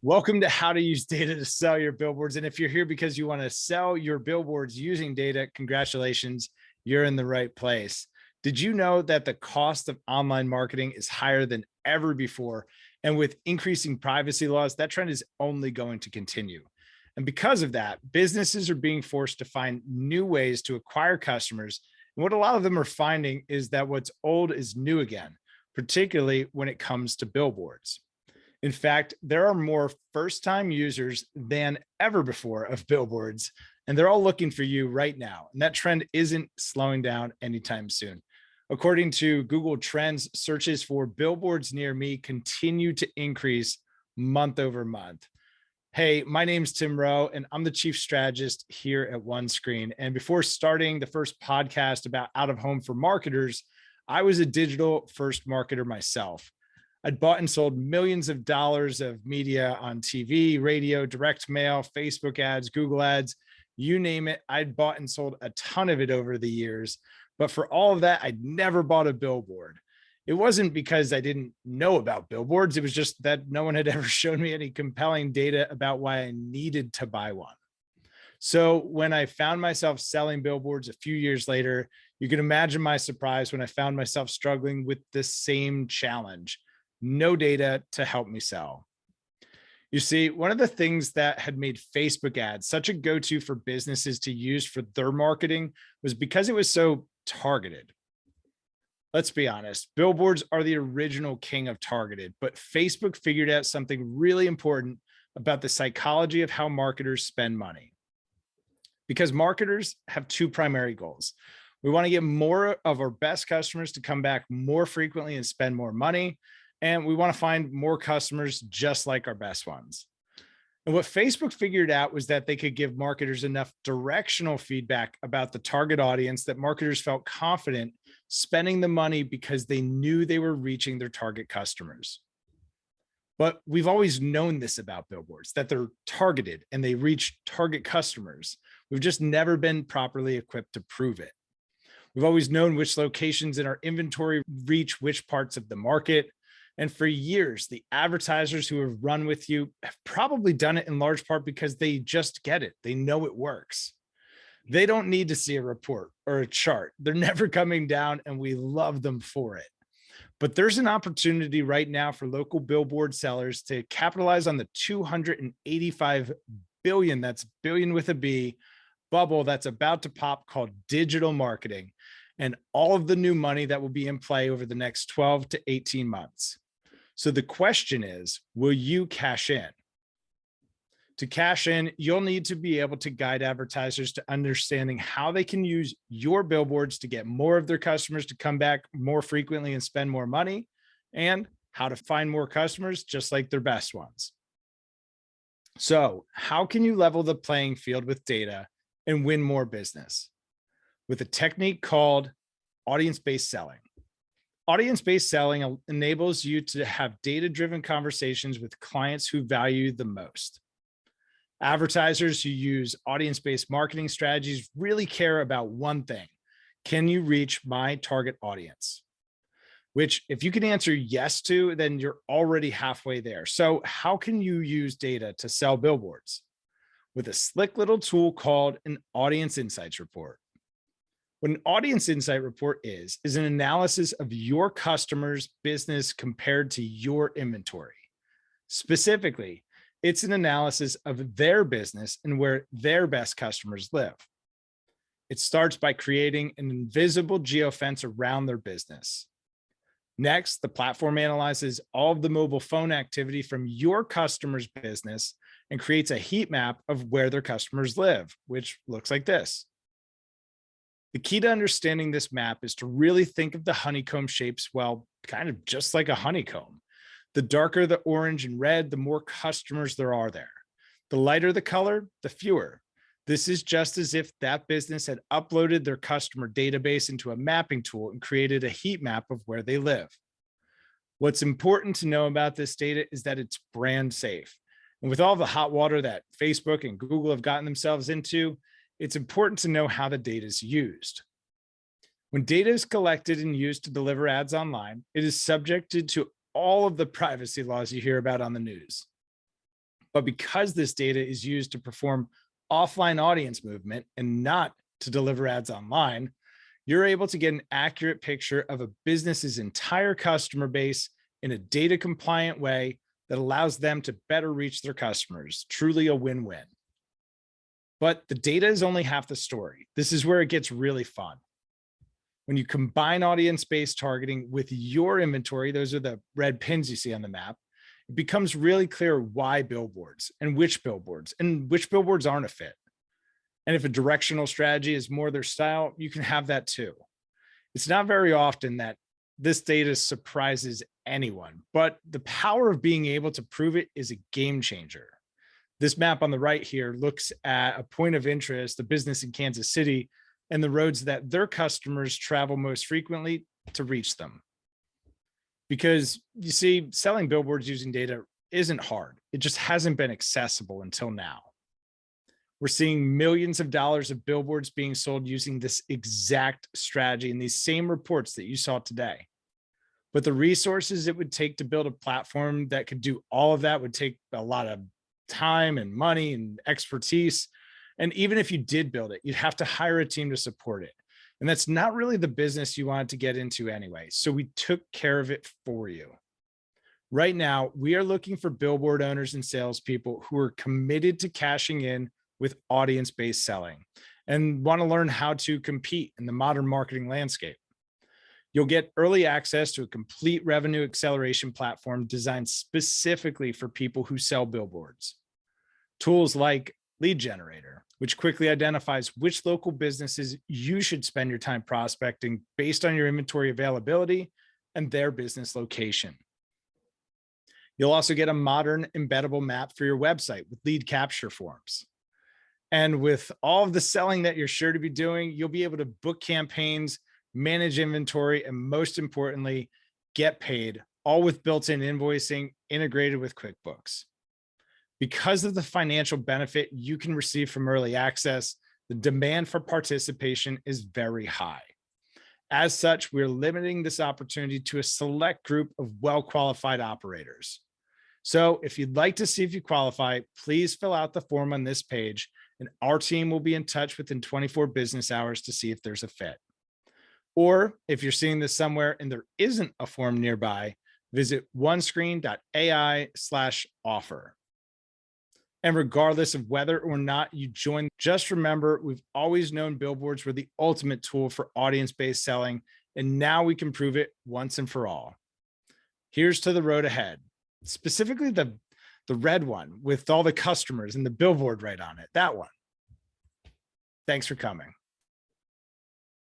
Welcome to How to Use Data to Sell Your Billboards. And if you're here because you want to sell your billboards using data, congratulations, you're in the right place. Did you know that the cost of online marketing is higher than ever before? And with increasing privacy laws, that trend is only going to continue. And because of that, businesses are being forced to find new ways to acquire customers. And what a lot of them are finding is that what's old is new again, particularly when it comes to billboards. In fact, there are more first-time users than ever before of billboards, and they're all looking for you right now. And that trend isn't slowing down anytime soon. According to Google Trends, searches for billboards near me continue to increase month over month. Hey, my name's Tim Rowe, and I'm the chief strategist here at OneScreen. And before starting the first podcast about out of home for marketers, I was a digital first marketer myself. I'd bought and sold millions of dollars of media on TV, radio, direct mail, Facebook ads, Google ads, you name it. I'd bought and sold a ton of it over the years. But for all of that, I'd never bought a billboard. It wasn't because I didn't know about billboards. It was just that no one had ever shown me any compelling data about why I needed to buy one. So when I found myself selling billboards a few years later, you can imagine my surprise when I found myself struggling with the same challenge. No data to help me sell. You see, one of the things that had made Facebook ads such a go-to for businesses to use for their marketing was because it was so targeted. Let's be honest, billboards are the original king of targeted, but Facebook figured out something really important about the psychology of how marketers spend money. Because marketers have two primary goals. We want to get more of our best customers to come back more frequently and spend more money. And we want to find more customers just like our best ones. And what Facebook figured out was that they could give marketers enough directional feedback about the target audience that marketers felt confident spending the money because they knew they were reaching their target customers. But we've always known this about billboards, that they're targeted and they reach target customers. We've just never been properly equipped to prove it. We've always known which locations in our inventory reach which parts of the market. And for years, the advertisers who have run with you have probably done it in large part because they just get it. They know it works. They don't need to see a report or a chart. They're never coming down, and we love them for it. But there's an opportunity right now for local billboard sellers to capitalize on the 285 billion, that's billion with a B, bubble that's about to pop called digital marketing, and all of the new money that will be in play over the next 12 to 18 months. So the question is, will you cash in? To cash in, you'll need to be able to guide advertisers to understanding how they can use your billboards to get more of their customers to come back more frequently and spend more money, and how to find more customers just like their best ones. So how can you level the playing field with data and win more business? With a technique called audience-based selling. Audience-based selling enables you to have data-driven conversations with clients who value the most. Advertisers who use audience-based marketing strategies really care about one thing. Can you reach my target audience? Which, if you can answer yes to, then you're already halfway there. So how can you use data to sell billboards? With a slick little tool called an audience insights report. What an audience insight report is an analysis of your customer's business compared to your inventory. Specifically, it's an analysis of their business and where their best customers live. It starts by creating an invisible geofence around their business. Next, the platform analyzes all of the mobile phone activity from your customer's business and creates a heat map of where their customers live, which looks like this. The key to understanding this map is to really think of the honeycomb shapes, well, kind of just like a honeycomb. The darker the orange and red, the more customers there are there. The lighter the color, the fewer. This is just as if that business had uploaded their customer database into a mapping tool and created a heat map of where they live. What's important to know about this data is that it's brand safe. And with all the hot water that Facebook and Google have gotten themselves into, it's important to know how the data is used. When data is collected and used to deliver ads online, it is subjected to all of the privacy laws you hear about on the news. But because this data is used to perform offline audience movement and not to deliver ads online, you're able to get an accurate picture of a business's entire customer base in a data compliant way that allows them to better reach their customers. Truly a win-win. But the data is only half the story. This is where it gets really fun. When you combine audience-based targeting with your inventory, those are the red pins you see on the map, it becomes really clear why billboards and which billboards aren't a fit. And if a directional strategy is more their style, you can have that too. It's not very often that this data surprises anyone, but the power of being able to prove it is a game changer. This map on the right here looks at a point of interest, a business in Kansas City, and the roads that their customers travel most frequently to reach them. Because you see, selling billboards using data isn't hard. It just hasn't been accessible until now. We're seeing millions of dollars of billboards being sold using this exact strategy in these same reports that you saw today. But the resources it would take to build a platform that could do all of that would take a lot of time and money and expertise. And even if you did build it, you'd have to hire a team to support it. And that's not really the business you wanted to get into anyway. So we took care of it for you. Right now, we are looking for billboard owners and salespeople who are committed to cashing in with audience-based selling and want to learn how to compete in the modern marketing landscape. You'll get early access to a complete revenue acceleration platform designed specifically for people who sell billboards. Tools like Lead Generator, which quickly identifies which local businesses you should spend your time prospecting based on your inventory availability and their business location. You'll also get a modern embeddable map for your website with lead capture forms. And with all of the selling that you're sure to be doing, you'll be able to book campaigns, manage inventory, and most importantly, get paid, all with built-in invoicing integrated with QuickBooks. Because of the financial benefit you can receive from early access, the demand for participation is very high. As such, we're limiting this opportunity to a select group of well-qualified operators. So if you'd like to see if you qualify, please fill out the form on this page, and our team will be in touch within 24 business hours to see if there's a fit. Or if you're seeing this somewhere and there isn't a form nearby, visit OneScreen.ai/offer. And regardless of whether or not you join, just remember, we've always known billboards were the ultimate tool for audience-based selling, and now we can prove it once and for all. Here's to the road ahead, specifically the red one with all the customers and the billboard right on it, that one. Thanks for coming.